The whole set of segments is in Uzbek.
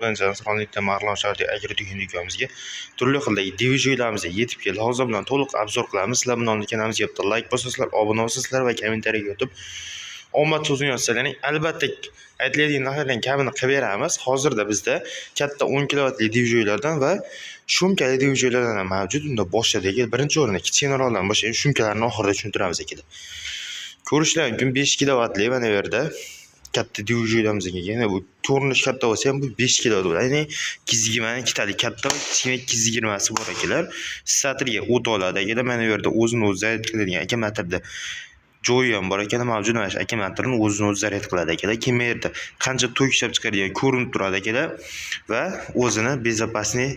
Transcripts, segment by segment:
organizatsiya sog'liqda Marlon Shardiy agri texnikamizga turli xildagi divijoylarimizga yetib keldi. Hozir bilan to'liq obzor qilamiz. Sizlar bilan kanalimiz yapti. Like bosasizlar, obuna bo'lsizlar va kommentariya yozib omad so'zini yozsalaring, albatta aytiladigan narsalarning kamini qilib beramiz. Hozirda bizda katta 10 kilovatli divijoylardan va shumkali divijoylardan ham mavjud. Unda boshladik. Birinchi o'rinda kichikroqlardan boshlaymiz. Shumkalarni oxirida tushuntiramiz ekan. Ko'rishlar mumkin 5 kilovatli mana bu yerda katta divijoylarimizga yana bu ko'rinish katta bo'lsa ham bu 5 kilovat bo'ladi. Ya'ni 220 ikkitalik katta va kichkina 220 si bor ekanlar. Satrga o't oladi ekanlar. Mana bu yerda o'zini o'zi zaryad qiladigan akkumulyatorda joyi ham bor ekan, mavjud mana shu akkumulyatorni o'zini o'zi zaryad qiladi ekanlar. Keyin bu yerda qancha tok ishlab chiqaradigan ko'rinib turadi ekanlar va o'zini bezopasniy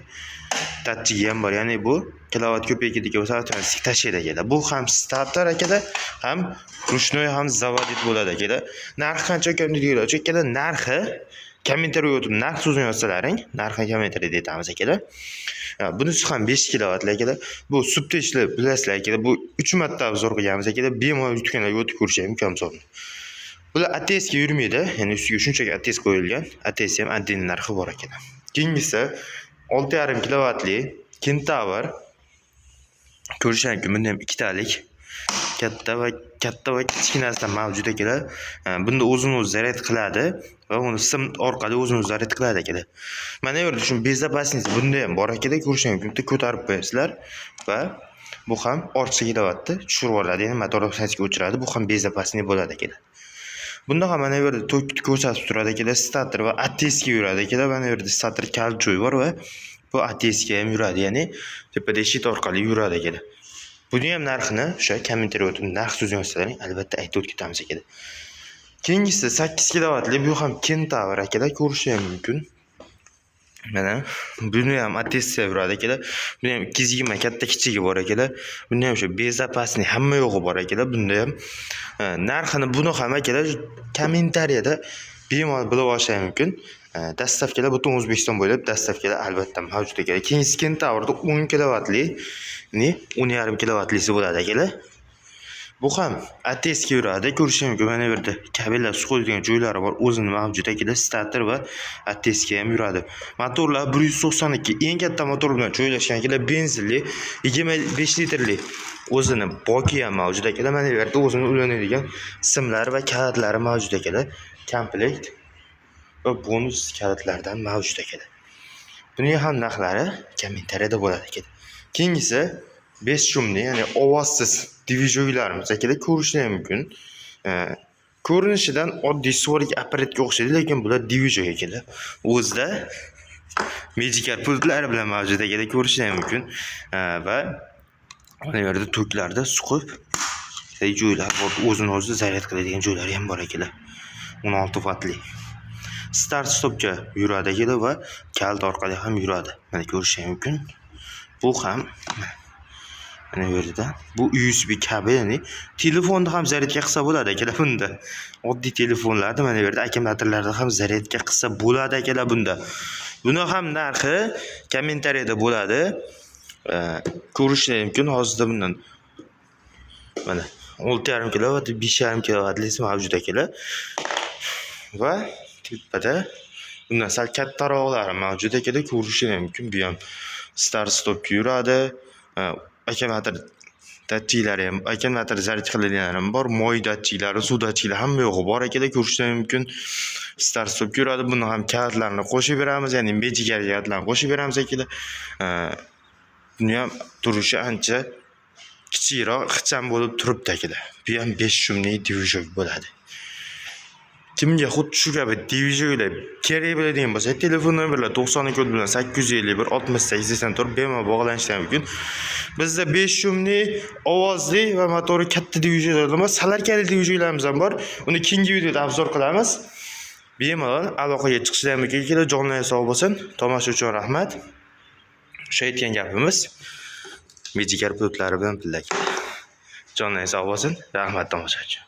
datchigi ham bor. Ya'ni bu kilovat ko'payib ketgan bo'lsa avtomatik tashlaydi ekanlar. Bu ham starter ekanlar, ham rushnoy ham zavodit bo'ladi ekanlar. Narxi qancha ekan deydilar. Chekkalar narxi kommentariyaga o'tib narx so'zini yozsalaring, narxini kommentariyada aytamiz ekanlar. Bunisi ham 5 kilovatli ekanlar. Bu subtechli bilasizlar ekanlar. Bu 3 marta obzor qilganmiz ekanlar. Bemalol YouTube'ga o'tib ko'rishingiz mumkin hisobni. Bular ATSga yurmaydi. Ya'ni ustiga shunchaki ATS qo'yilgan. ATS ham отдельный narxi bor ekan. Keyingisi 6,5 kilovatli Kentaur. Ko'rishingiz mumkin, bunda ham ikkitalik katta va kichkinasidan mavjud ekanlar. Bunda o'zini o'zi zaryad qiladi va uni sim orqali o'zini o'zi zaryad qiladi ekanlar. Mana bu yerda shu bezopasniy bunda ham bor ekanlar. Ko'rishingiz mumkin, ko'tarib qo'yasizlar va bu ham ortiqcha kilovatni tushirib oladi. Ya'ni motor sanasiga o'chiradi. Bu ham bezopasniy bo'ladi ekanlar. Bunda ham mana bu yerda tok ko'rsatib turadi ekanlar. Starter va ATS ga yuradi ekanlar. Mana bu yerda starter kal joy bor va bu ATS ga ham yuradi. Ya'ni tepada shit orqali yuradi ekanlar. Buni ham narxini o'sha kommentariyaga o'tib narx so'zini yozsalaring, albatta aytib o'tamiz ekan. Keyingisi 8 kilovatli, bu ham Kentaur ekanlar, ko'rishingiz mumkin. Mana buni ham ATS ga yuradi ekanlar. Buni ham 220 katta kichigi bor ekanlar. Bunda ham o'sha bezopasniy hamma yo'g'i bor ekanlar. Bunda ham narxini buni ham ekanlar kommentariyada bemalol bilib olishingiz mumkin. Dastavkalar butun O'zbekiston bo'ylab dastavkalar albatta mavjud ekan. Keyingi Kentaurda 10 kilovatli, ya'ni 10,5 kilovatlisi bo'ladi ekanlar. Bu ham ATS ga yuradi. Ko'rishingiz mumkin, mana bu yerda kabellar suv qo'yadigan joylari bor, o'zini mavjud ekanlar. Starter va ATS ga ham yuradi. Motorlar 192 eng katta motor bilan joylashgan ekanlar. Benzinli 25 litrli o'zini boki ham mavjud ekanlar. Mana bu yerda o'zini ulanadigan simlar va kalitlari mavjud ekanlar. Komplekt va bonus kalitlardan mavjud ekanlar. Buning ham narxlari kommentariyada bo'ladi ekan. Keyingisi 5 shumli, ya'ni ovozsiz divijoylarimiz ekanlar, ko'rishingiz mumkin. Ko'rinishidan oddiy svorik apparatga o'xshaydi, lekin bular divijoy ekanlar. O'zida Magicar pultlari bilan mavjud ekanlar, ko'rishingiz mumkin. Va mana bu yerda toklarda suqib joylar bor, o'zini o'zi zaryad qiladigan joylari ham bor ekanlar. 16 vatli. Start stopga yuradi ekanlar va kalt orqali ham yuradi. Mana ko'rishingiz mumkin. Bu ham mana bu yerda bu USB kabel, ya'ni telefonni ham zaryadga qilsa bo'ladi ekanlar bunda. Oddiy telefonlarda mana bu yerda akkumulyatorlarda ham zaryadga qilsa bo'ladi ekanlar bunda. Buni ham narxi kommentariyada bo'ladi. Ko'rishingiz mumkin. Hozirda bundan mana 6,5 kilovat, 5,5 kilovatlisi mavjud ekanlar. Va tepada bundan sal kattaroqlari mavjud ekanlar, ko'rishingiz mumkin. Bu ham start stop yuradi. Akkumulyator datchiklari ham, akkumulyator zaryad qiladiganlari ham bor, moy datchiklari, suv datchiklari hamma yo'g'i bor ekanlar, ko'rishingiz mumkin. Start stop yuradi. Buni ham kalitlarini qo'shib beramiz, ya'ni Magicar kalitlarini qo'shib beramiz ekanlar. Buni ham turishi ancha kichikroq, ixcham bo'lib turibdi ekanlar. Bu ham 5 shumli divijoy bo'ladi. Kimga xuddi shu kabi divijoylar kerak bo'ladigan bo'lsa, telefon nomerlar 90 kod bilan 851 68 84 bemalol bog'lanishlar mumkin. Bizda 5 shumli ovozli va motori katta divijoylar bor, salarkali divijoylarimiz ham bor. Uni keyingi videoda obzor qilamiz. Bemalol aloqaga chiqishlar mumkin. Jonlar sog' bo'lsin. Tomosha uchun rahmat. O'sha aytgan gapimiz Magicar pultlari bilan pillak. Jonlar sog' bo'lsin. Rahmat tomoshachi.